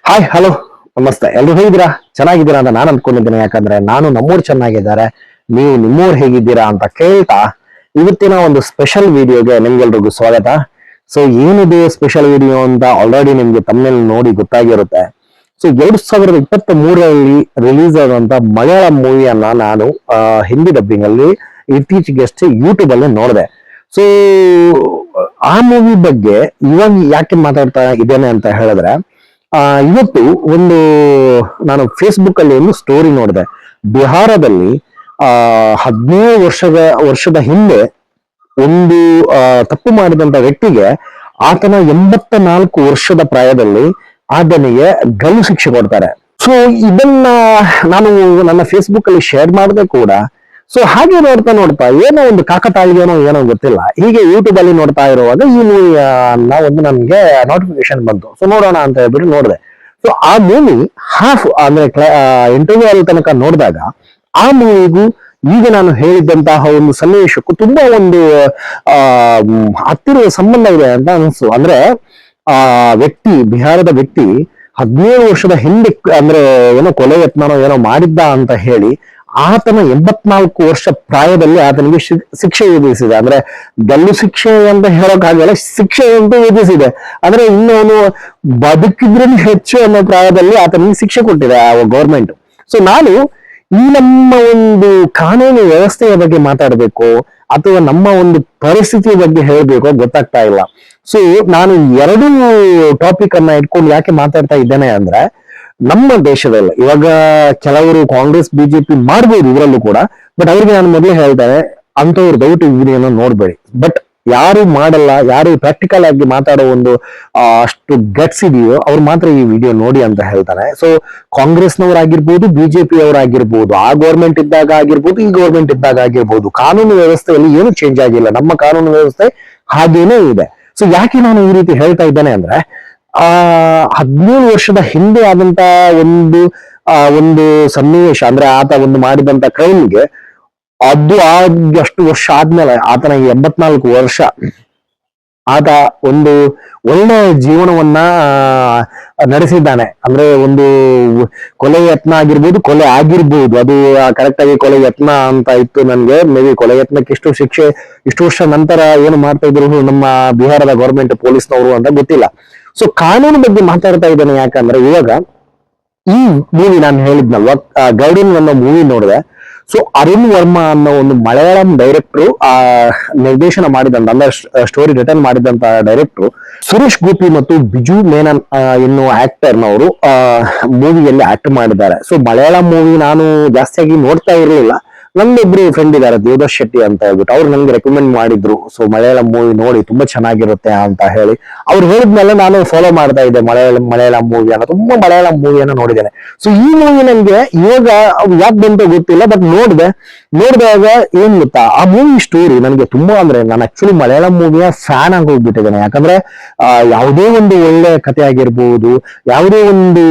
Hi hello ನಮಸ್ತೆ. ಎಲ್ರು ಹೇಗಿದ್ದೀರಾ? ಚೆನ್ನಾಗಿದ್ದೀರಾ ಅಂತ ನಾನು ಅನ್ಕೊಂಡಿದ್ದೀನಿ. ಯಾಕಂದ್ರೆ ನಾನು ನಮ್ಮೂರು ಚೆನ್ನಾಗಿದ್ದಾರೆ, ನೀವು ನಿಮ್ಮೂರು ಹೇಗಿದ್ದೀರಾ ಅಂತ ಕೇಳ್ತಾ ಇವತ್ತಿನ ಒಂದು ಸ್ಪೆಷಲ್ ವಿಡಿಯೋಗೆ ನಿಮ್ಗೆಲ್ರಿಗೂ ಸ್ವಾಗತ. ಸೊ ಏನಿದೆ ಸ್ಪೆಷಲ್ ವಿಡಿಯೋ ಅಂತ ಆಲ್ರೆಡಿ ನಿಮ್ಗೆ ತಮ್ಮಲ್ಲಿ ನೋಡಿ ಗೊತ್ತಾಗಿರುತ್ತೆ. ಸೊ 2023ರಲ್ಲಿ ರಿಲೀಸ್ ಆದಂತ ಮಲಯಾಳಂ ಮೂವಿಯನ್ನ ನಾನು ಹಿಂದಿ ಡಬ್ಬಿಂಗ್ ಅಲ್ಲಿ ಇತ್ತೀಚೆಗಷ್ಟೇ ಯೂಟ್ಯೂಬ್ ಅಲ್ಲಿ ನೋಡಿದೆ. ಸೊ ಆ ಮೂವಿ ಬಗ್ಗೆ ಇವಾಗ ಯಾಕೆ ಮಾತಾಡ್ತಾ ಇದ್ದೇನೆ ಅಂತ ಹೇಳಿದ್ರೆ, ಇವತ್ತು ಒಂದು ನಾನು ಫೇಸ್ಬುಕ್ ಅಲ್ಲಿ ಒಂದು ಸ್ಟೋರಿ ನೋಡಿದೆ. ಬಿಹಾರದಲ್ಲಿ 17 ವರ್ಷದ ಹಿಂದೆ ಒಂದು ತಪ್ಪು ಮಾಡಿದಂತ ವ್ಯಕ್ತಿಗೆ ಆತನ 84 ವರ್ಷದ ಪ್ರಾಯದಲ್ಲಿ ಆತನಿಗೆ ಗಲ್ಲು ಶಿಕ್ಷೆ ಕೊಡ್ತಾರೆ. ಸೊ ಇದನ್ನ ನಾನು ನನ್ನ ಫೇಸ್ಬುಕ್ ಅಲ್ಲಿ ಶೇರ್ ಮಾಡಿದೆ ಕೂಡ. ಸೊ ಹಾಗೆ ನೋಡ್ತಾ ನೋಡ್ತಾ ಏನೋ ಒಂದು ಕಾಕತಾಳೀಯನೋ ಏನೋ ಗೊತ್ತಿಲ್ಲ, ಹೀಗೆ ಯೂಟ್ಯೂಬ್ ಅಲ್ಲಿ ನೋಡ್ತಾ ಇರುವಾಗ ಈ ಮೂವಿ ಒಂದು ನನ್ಗೆ ನೋಟಿಫಿಕೇಶನ್ ಬಂತು. ಸೊ ನೋಡೋಣ ಅಂತ ಹೇಳ್ಬಿಟ್ಟು ನೋಡಿದೆ. ಸೊ ಆ ಮೂವಿ ಹಾಫ್ ಅಂದ್ರೆ ಇಂಟರ್ವ್ಯೂ ಅಲ್ಲಿ ತನಕ ನೋಡಿದಾಗ ಆ ಮೂವಿಗೂ ಈಗ ನಾನು ಹೇಳಿದ್ದಂತಹ ಒಂದು ಸನ್ನಿವೇಶಕ್ಕೂ ತುಂಬಾ ಒಂದು ಹತ್ತಿರದ ಸಂಬಂಧ ಇದೆ ಅಂತ ಅನ್ಸು. ಅಂದ್ರೆ ಆ ಬಿಹಾರದ ವ್ಯಕ್ತಿ 17 ವರ್ಷದ ಹಿಂದೆ ಅಂದ್ರೆ ಏನೋ ಕೊಲೆ ಯತ್ನನೋ ಏನೋ ಮಾಡಿದ್ದ ಅಂತ ಹೇಳಿ ಆತನ 84 ವರ್ಷ ಪ್ರಾಯದಲ್ಲಿ ಆತನಿಗೆ ಶಿಕ್ಷೆ ವಿಧಿಸಿದೆ. ಅಂದ್ರೆ ಗಲ್ಲು ಶಿಕ್ಷೆ ಅಂತ ಹೇಳೋಕ್ಕಾಗಲ್ಲ, ಶಿಕ್ಷೆ ಅಂತೂ ವಿಧಿಸಿದೆ. ಅಂದ್ರೆ ಇನ್ನು ಅವನು ಬದುಕಿದ್ರೆ ಹೆಚ್ಚು ಅನ್ನೋ ಪ್ರಾಯದಲ್ಲಿ ಆತನಿಗೆ ಶಿಕ್ಷೆ ಕೊಟ್ಟಿದೆ ಆ ಗೌರ್ಮೆಂಟ್. ಸೊ ನಾನು ಈ ನಮ್ಮ ಒಂದು ಕಾನೂನು ವ್ಯವಸ್ಥೆಯ ಬಗ್ಗೆ ಮಾತಾಡಬೇಕು ಅಥವಾ ನಮ್ಮ ಒಂದು ಪರಿಸ್ಥಿತಿಯ ಬಗ್ಗೆ ಹೇಳಬೇಕು ಗೊತ್ತಾಗ್ತಾ ಇಲ್ಲ. ಸೊ ನಾನು ಎರಡು ಟಾಪಿಕ್ ಅನ್ನ ಇಟ್ಕೊಂಡು ಯಾಕೆ ಮಾತಾಡ್ತಾ ಇದ್ದೇನೆ ಅಂದ್ರೆ, ನಮ್ಮ ದೇಶದಲ್ಲಿ ಇವಾಗ ಕೆಲವರು ಕಾಂಗ್ರೆಸ್ ಬಿಜೆಪಿ ಮಾಡ್ಬೋದು ಇದರಲ್ಲೂ ಕೂಡ, ಬಟ್ ಅವ್ರಿಗೆ ನಾನು ಮೊದಲೇ ಹೇಳ್ತೇನೆ, ಅಂತವ್ರು ದಯವಿಟ್ಟು ಈ ವಿಡಿಯೋನ ನೋಡ್ಬೇಡಿ. ಬಟ್ ಯಾರು ಮಾಡಲ್ಲ, ಯಾರು ಪ್ರಾಕ್ಟಿಕಲ್ ಆಗಿ ಮಾತಾಡೋ ಒಂದು ಅಷ್ಟು ಗಟ್ಸ್ ಇದೆಯೋ ಅವ್ರು ಮಾತ್ರ ಈ ವಿಡಿಯೋ ನೋಡಿ ಅಂತ ಹೇಳ್ತಾರೆ. ಸೊ ಕಾಂಗ್ರೆಸ್ನವರಾಗಿರ್ಬೋದು, ಬಿಜೆಪಿ ಅವರಾಗಿರ್ಬೋದು, ಆ ಗೌರ್ಮೆಂಟ್ ಇದ್ದಾಗ ಆಗಿರ್ಬೋದು, ಈ ಗೌರ್ಮೆಂಟ್ ಇದ್ದಾಗ ಆಗಿರ್ಬೋದು, ಕಾನೂನು ವ್ಯವಸ್ಥೆಯಲ್ಲಿ ಏನು ಚೇಂಜ್ ಆಗಿಲ್ಲ, ನಮ್ಮ ಕಾನೂನು ವ್ಯವಸ್ಥೆ ಹಾಗೇನೇ ಇದೆ. ಸೊ ಯಾಕೆ ನಾನು ಈ ರೀತಿ ಹೇಳ್ತಾ ಇದ್ದೇನೆ ಅಂದ್ರೆ, 17 ವರ್ಷದ ಹಿಂದೆ ಆದಂತ ಒಂದು ಸನ್ನಿವೇಶ ಅಂದ್ರೆ ಆತ ಒಂದು ಮಾಡಿದಂತ ಕ್ರೈಮ್ಗೆ ಅದು ಅಷ್ಟು ವರ್ಷ ಆದ್ಮೇಲೆ ಆತನಿಗೆ 84 ವರ್ಷ ಆತ ಒಂದು ಒಳ್ಳೆ ಜೀವನವನ್ನ ನಡೆಸಿದ್ದಾನೆ. ಅಂದ್ರೆ ಒಂದು ಕೊಲೆ ಯತ್ನ ಆಗಿರ್ಬೋದು, ಕೊಲೆ ಆಗಿರ್ಬೋದು, ಅದು ಕರೆಕ್ಟ್ ಆಗಿ ಕೊಲೆ ಯತ್ನ ಅಂತ ಇತ್ತು ನನ್ಗೆ. ಮೇ ಬಿ ಕೊಲೆ ಯತ್ನಕ್ಕೆ ಇಷ್ಟು ವರ್ಷ ನಂತರ ಏನು ಮಾಡ್ತಾ ಇದ್ರು ನಮ್ಮ ಬಿಹಾರದ ಗೌರ್ಮೆಂಟ್ ಪೊಲೀಸ್ನವರು ಅಂತ ಗೊತ್ತಿಲ್ಲ. ಸೊ ಕಾನೂನು ಬಗ್ಗೆ ಮಾತಾಡ್ತಾ ಇದ್ದೇನೆ ಯಾಕಂದ್ರೆ, ಇವಾಗ ಈ ಮೂವಿ ನಾನು ಹೇಳಿದ್ನಲ್ವಾ, ಗೈಡಿನ್ ಅನ್ನೋ ಮೂವಿ ನೋಡಿದೆ. ಸೊ ಅರುಣ್ ವರ್ಮಾ ಅನ್ನೋ ಒಂದು ಮಲಯಾಳಂ ಡೈರೆಕ್ಟ್ರು ನಿರ್ದೇಶನ ಮಾಡಿದಂತ, ಅಂದ್ರೆ ಸ್ಟೋರಿ ರಿಟರ್ನ್ ಮಾಡಿದಂತ ಡೈರೆಕ್ಟ್ರು ಸುರೇಶ್ ಗೋಪಿ ಮತ್ತು ಬಿಜು ಮೇನನ್ ಎನ್ನುವ ಆಕ್ಟರ್ನವರು ಮೂವಿಯಲ್ಲಿ ಆಕ್ಟ್ ಮಾಡಿದ್ದಾರೆ. ಸೊ ಮಲಯಾಳಂ ಮೂವಿ ನಾನು ಜಾಸ್ತಿಯಾಗಿ ನೋಡ್ತಾ ಇರಲಿಲ್ಲ. ನಮ್ದೊಬ್ರು ಫ್ರೆಂಡ್ ಇದ್ದಾರೆ ದೇವದಾಸ್ ಶೆಟ್ಟಿ ಅಂತ ಹೇಳ್ಬಿಟ್ಟು, ಅವ್ರು ನನ್ಗೆ ರೆಕಮೆಂಡ್ ಮಾಡಿದ್ರು. ಸೊ ಮಲಯಾಳಂ ಮೂವಿ ನೋಡಿ ತುಂಬಾ ಚೆನ್ನಾಗಿರುತ್ತೆ ಅಂತ ಹೇಳಿ ಅವ್ರು ಹೇಳಿದ್ಮೇಲೆ ನಾನು ಫಾಲೋ ಮಾಡ್ತಾ ಇದ್ದೆ ಮಲಯಾಳಂ ಮೂವಿಯನ್ನ, ತುಂಬಾ ಮಲಯಾಳಂ ಮೂವಿಯನ್ನ ನೋಡಿದ್ದೇನೆ. ಸೊ ಈ ಮೂವಿ ನನ್ಗೆ ಇವಾಗ ಯಾಕೆ ಬಂತ ಗೊತ್ತಿಲ್ಲ, ಬಟ್ ನೋಡಿದಾಗ ಏನ್ ಗೊತ್ತಾ, ಆ ಮೂವಿ ಸ್ಟೋರಿ ನನಗೆ ತುಂಬಾ, ಅಂದ್ರೆ ನಾನು ಆಕ್ಚುಲಿ ಮಲಯಾಳಂ ಮೂವಿಯ ಫ್ಯಾನ್ ಆಗಿ ಹೋಗ್ಬಿಟ್ಟಿದ್ದೇನೆ. ಯಾಕಂದ್ರೆ ಯಾವುದೇ ಒಂದು ಒಳ್ಳೆ ಕಥೆ ಆಗಿರ್ಬೋದು, ಯಾವುದೇ ಒಂದು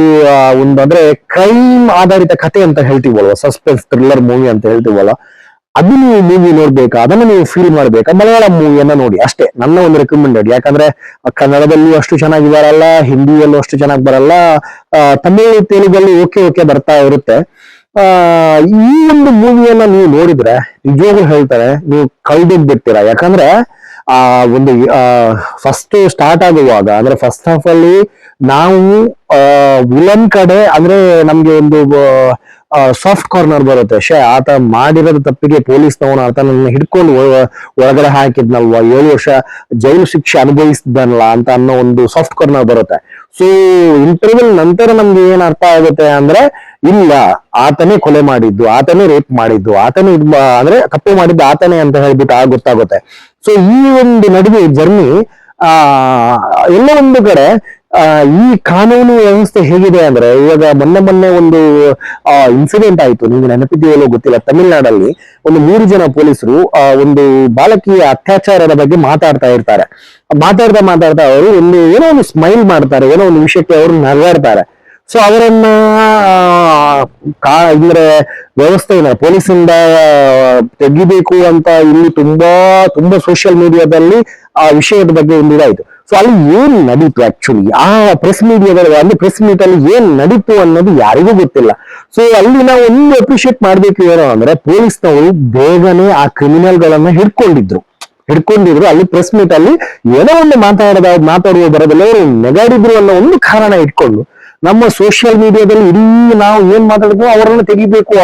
ಅಂದ್ರೆ ಕ್ರೈಮ್ ಆಧಾರಿತ ಕಥೆ ಅಂತ ಹೇಳ್ತೀವಲ್ವ, ಸಸ್ಪೆನ್ಸ್ ಥ್ರಿಲ್ಲರ್ ಮೂವಿ ಅಂತ ಹೇಳ್ತೀವಲ್ಲ, ಅದು ನೀವು ಮೂವಿ ನೋಡ್ಬೇಕಾ, ಅದನ್ನ ನೀವು ಫೀಲ್ ಮಾಡ್ಬೇಕಾ, ಮಲಯಾಳಂ ಮೂವಿಯನ್ನ ನೋಡಿ ಅಷ್ಟೇ ನನ್ನ ಒಂದು ರೆಕಮೆಂಡೆಡ್. ಯಾಕಂದ್ರೆ ಕನ್ನಡದಲ್ಲೂ ಅಷ್ಟು ಚೆನ್ನಾಗಿ ಬರಲ್ಲ, ಹಿಂದಿಯಲ್ಲೂ ಅಷ್ಟು ಚೆನ್ನಾಗಿ ಬರಲ್ಲ, ತಮಿಳು ತೆಲುಗಲ್ಲಿ ಓಕೆ ಬರ್ತಾ ಇರುತ್ತೆ. ಈ ಒಂದು ಮೂವಿಯನ್ನ ನೀವು ನೋಡಿದ್ರೆ ನಿಜವಾಗ್ಲೂ ಹೇಳ್ತಾರೆ, ನೀವು ಕಳ್ದೋಗ್ಬಿಡ್ತೀರಾ. ಯಾಕಂದ್ರೆ ಒಂದು ಫಸ್ಟ್ ಸ್ಟಾರ್ಟ್ ಆಗುವಾಗ, ಅಂದ್ರೆ ಫಸ್ಟ್ ಹಾಫ್ ಅಲ್ಲಿ ನಾವು ವಿಲನ್ ಕಡೆ, ಅಂದ್ರೆ ನಮ್ಗೆ ಒಂದು ಸಾಫ್ಟ್ ಕಾರ್ನರ್ ಬರುತ್ತೆ. ಆತ ಮಾಡಿರೋದು ತಪ್ಪಿಗೆ ಪೊಲೀಸ್ನವನು ಆತನನ್ನ ಹಿಡ್ಕೊಂಡು ಒಳಗಡೆ ಹಾಕಿದ್ನಲ್ವಾ, 7 ವರ್ಷ ಜೈಲು ಶಿಕ್ಷೆ ಅನುಭವಿಸಿದ್ನಲ್ಲ ಅಂತ ಅನ್ನೋ ಒಂದು ಸಾಫ್ಟ್ ಕಾರ್ನರ್ ಬರುತ್ತೆ. ಸೊ ಇಂಟರ್ವ್ಯೂ ನಂತರ ನಮ್ಗೆ ಏನ್ ಅರ್ಥ ಆಗುತ್ತೆ ಅಂದ್ರೆ, ಇಲ್ಲ ಆತನೇ ಕೊಲೆ ಮಾಡಿದ್ದು, ಆತನೇ ರೇಪ್ ಮಾಡಿದ್ದು, ಆತನೇ ಅಂದ್ರೆ ತಪ್ಪು ಮಾಡಿದ್ದು ಆತನೇ ಅಂತ ಹೇಳ್ಬಿಟ್ಟು ಗೊತ್ತಾಗುತ್ತೆ. ಸೊ ಈ ಒಂದು ನಡುವೆ ಜರ್ನಿ ಎಲ್ಲ ಒಂದು ಕಡೆ ಈ ಕಾನೂನು ವ್ಯವಸ್ಥೆ ಹೇಗಿದೆ ಅಂದ್ರೆ, ಇವಾಗ ಮೊನ್ನೆ ಒಂದು ಇನ್ಸಿಡೆಂಟ್ ಆಯ್ತು, ನಿಮ್ಗೆ ನೆನಪಿದೆಯಲ್ಲೋ ಗೊತ್ತಿಲ್ಲ. ತಮಿಳ್ನಾಡಲ್ಲಿ ಒಂದು 3 ಜನ ಪೊಲೀಸರು ಒಂದು ಬಾಲಕಿಯ ಅತ್ಯಾಚಾರದ ಬಗ್ಗೆ ಮಾತಾಡ್ತಾ ಮಾತಾಡ್ತಾ ಅವರು ಏನೋ ಒಂದು ಸ್ಮೈಲ್ ಮಾಡ್ತಾರೆ, ಏನೋ ಒಂದು ವಿಷಯಕ್ಕೆ ಅವರು ನಗಾಡ್ತಾರೆ. ಸೊ ಅವರನ್ನ ಅಂದ್ರೆ ವ್ಯವಸ್ಥೆಯಿಂದ ಪೊಲೀಸಿಂದ ತೆಗಿಬೇಕು ಅಂತ ಇಲ್ಲಿ ತುಂಬಾ ಸೋಷಿಯಲ್ ಮೀಡಿಯಾದಲ್ಲಿ ಆ ವಿಷಯದ ಬಗ್ಗೆ ಒಂದು ಇದಾಯ್ತು. ಸೊ ಅಲ್ಲಿ ಏನ್ ನಡೀತು ಆಕ್ಚುಲಿ ಆ ಪ್ರೆಸ್ ಮೀಡಿಯಾದಲ್ಲಿ, ಅಂದ್ರೆ ಪ್ರೆಸ್ ಮೀಟ್ ಅಲ್ಲಿ ಏನ್ ನಡೀತು ಅನ್ನೋದು ಯಾರಿಗೂ ಗೊತ್ತಿಲ್ಲ. ಸೊ ಅಲ್ಲಿ ನಾವು ಒಂದು ಅಪ್ರಿಶಿಯೇಟ್ ಮಾಡ್ಬೇಕು ಏನೋ ಅಂದ್ರೆ ಪೊಲೀಸ್ನವರು ಬೇಗನೆ ಆ ಕ್ರಿಮಿನಲ್ ಗಳನ್ನ ಹಿಡ್ಕೊಂಡಿದ್ರು. ಅಲ್ಲಿ ಪ್ರೆಸ್ ಮೀಟ್ ಅಲ್ಲಿ ಏನೋ ಒಂದು ಮಾತಾಡುವ ಬರೋದಿಲ್ಲ, ಅವರು ನೆಗಾಡಿದ್ರು ಅನ್ನೋ ಒಂದು ಕಾರಣ ಇಟ್ಕೊಂಡು ನಮ್ಮ ಸೋಷಿಯಲ್ ಮೀಡಿಯಾದಲ್ಲಿ ಇಡೀ ನಾವು ಏನ್ ಮಾತಾಡಿದ್ವು ಅವರನ್ನ ತೆಗಿಬೇಕು.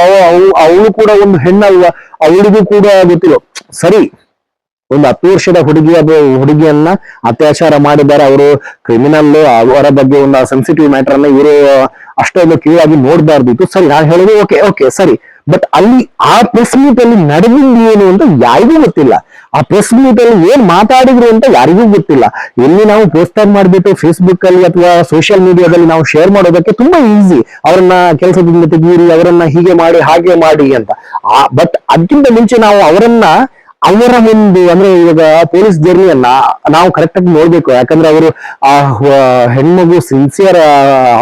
ಅವಳು ಕೂಡ ಒಂದು ಹೆಣ್ಣಲ್ವಾ, ಅವಳಿಗೂ ಕೂಡ ಗೊತ್ತಿಲ್ಲ. ಸರಿ, ಒಂದು 10 ವರ್ಷದ ಹುಡುಗಿಯನ್ನ ಅತ್ಯಾಚಾರ ಮಾಡಿದ್ದಾರೆ, ಅವರು ಕ್ರಿಮಿನಲ್, ಅವರ ಬಗ್ಗೆ ಒಂದು ಸೆನ್ಸಿಟಿವ್ ಮ್ಯಾಟರ್ ಅನ್ನ ಇವರು ಅಷ್ಟೊಂದು ಕೀಳಾಗಿ ನೋಡ್ಬಾರ್ದಿತ್ತು. ಸರಿ, ನಾನು ಹೇಳೋದು ಓಕೆ ಸರಿ. ಬಟ್ ಅಲ್ಲಿ ಆ ಪ್ರೆಸ್ ಮೀಟ್ ಅಲ್ಲಿ ನಡೆದಿದ್ದು ಏನು ಅಂತ ಯಾರಿಗೂ ಗೊತ್ತಿಲ್ಲ. ಆ ಪ್ರೆಸ್ ಮೀಟ್ ಅಲ್ಲಿ ಏನ್ ಮಾತಾಡಿದ್ರು ಅಂತ ಯಾರಿಗೂ ಗೊತ್ತಿಲ್ಲ. ಎಲ್ಲಿ ನಾವು ಪೋಸ್ಟರ್ ಮಾಡ್ಬಿಟ್ಟು ಫೇಸ್ಬುಕ್ ಅಲ್ಲಿ ಅಥವಾ ಸೋಷಿಯಲ್ ಮೀಡಿಯಾದಲ್ಲಿ ನಾವು ಶೇರ್ ಮಾಡೋದಕ್ಕೆ ತುಂಬಾ ಈಸಿ, ಅವರನ್ನ ಕೆಲಸದಿಂದ ತೆಗೀರಿ, ಅವರನ್ನ ಹೀಗೆ ಮಾಡಿ ಹಾಗೆ ಮಾಡಿ ಅಂತ. ಬಟ್ ಅದಕ್ಕಿಂತ ಮುಂಚೆ ನಾವು ಅವರ ಒಂದು ಅಂದ್ರೆ ಇವಾಗ ಪೊಲೀಸ್ ಜರ್ನಿಯನ್ನ ನಾವು ಕರೆಕ್ಟ್ ಆಗಿ ನೋಡ್ಬೇಕು. ಯಾಕಂದ್ರೆ ಅವರು ಆ ಹೆಣ್ಮಗು ಸಿನ್ಸಿಯರ್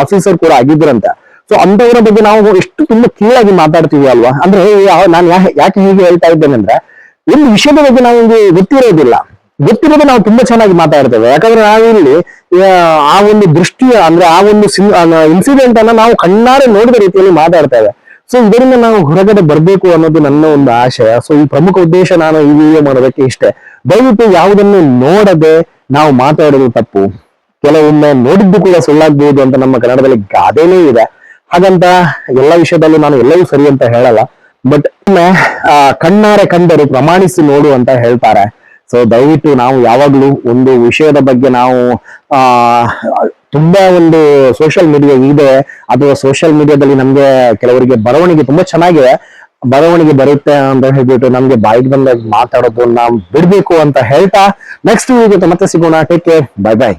ಆಫೀಸರ್ ಕೂಡ ಆಗಿದ್ರಂತ. ಸೊ ಅಂತವರ ಬಗ್ಗೆ ನಾವು ಎಷ್ಟು ತುಂಬಾ ಕೀಳಾಗಿ ಮಾತಾಡ್ತೀವಿ ಅಲ್ವಾ. ಅಂದ್ರೆ ನಾನು ಯಾಕೆ ಹೀಗೆ ಹೇಳ್ತಾ ಇದ್ದೇನೆ ಅಂದ್ರೆ, ಒಂದು ವಿಷಯದ ಬಗ್ಗೆ ನಾವು ಗೊತ್ತಿರೋದು ನಾವು ತುಂಬಾ ಚೆನ್ನಾಗಿ ಮಾತಾಡ್ತೇವೆ. ಯಾಕಂದ್ರೆ ನಾವಿಲ್ಲಿ ಆ ಒಂದು ದೃಷ್ಟಿಯ ಅಂದ್ರೆ ಆ ಒಂದು ಇನ್ಸಿಡೆಂಟ್ ಅನ್ನ ನಾವು ಕಣ್ಣಾರೆ ನೋಡಿದ ರೀತಿಯಲ್ಲಿ ಮಾತಾಡ್ತೇವೆ. ಸೊ ಇದರಿಂದ ನಾವು ಹೊರಗಡೆ ಬರ್ಬೇಕು ಅನ್ನೋದು ನನ್ನ ಒಂದು ಆಶಯ. ಸೊ ಈ ಪ್ರಮುಖ ಉದ್ದೇಶ ನಾನು ಈ ವಿಡಿಯೋ ಮಾಡೋದಕ್ಕೆ ಇಷ್ಟೇ. ದಯವಿಟ್ಟು ಯಾವುದನ್ನು ನೋಡದೆ ನಾವು ಮಾತಾಡೋದು ತಪ್ಪು. ಕೆಲವೊಮ್ಮೆ ನೋಡಿದ್ದು ಕೂಡ ಸುಳ್ಳಾಗ್ಬಹುದು ಅಂತ ನಮ್ಮ ಕನ್ನಡದಲ್ಲಿ ಗಾದೆನೇ ಇದೆ. ಹಾಗಂತ ಎಲ್ಲ ವಿಷಯದಲ್ಲೂ ನಾನು ಎಲ್ಲವೂ ಸರಿ ಅಂತ ಹೇಳಲ್ಲ. ಬಟ್ ಕಣ್ಣಾರೆ ಕಂಡರು ಪ್ರಮಾಣಿಸಿ ನೋಡು ಅಂತ ಹೇಳ್ತಾರೆ. ಸೊ ದಯವಿಟ್ಟು ನಾವು ಯಾವಾಗ್ಲೂ ಒಂದು ವಿಷಯದ ಬಗ್ಗೆ ನಾವು ತುಂಬಾ ಒಂದು ಸೋಷಿಯಲ್ ಮೀಡಿಯಾ ಇದೆ, ಅಥವಾ ಸೋಷಿಯಲ್ ಮೀಡಿಯಾದಲ್ಲಿ ನಮ್ಗೆ ಕೆಲವರಿಗೆ ಬರವಣಿಗೆ ತುಂಬಾ ಚೆನ್ನಾಗಿದೆ, ಬರವಣಿಗೆ ಬರುತ್ತೆ ಅಂತ ಹೇಳ್ಬಿಟ್ಟು ನಮ್ಗೆ ಬಾಯಿಗೆ ಬಂದಾಗ ಮಾತಾಡೋದು ನಾವು ಬಿಡ್ಬೇಕು ಅಂತ ಹೇಳ್ತಾ ನೆಕ್ಸ್ಟ್ ವಿಡಿಯೋ ಮತ್ತೆ ಸಿಗೋಣ. Take care, bye bye.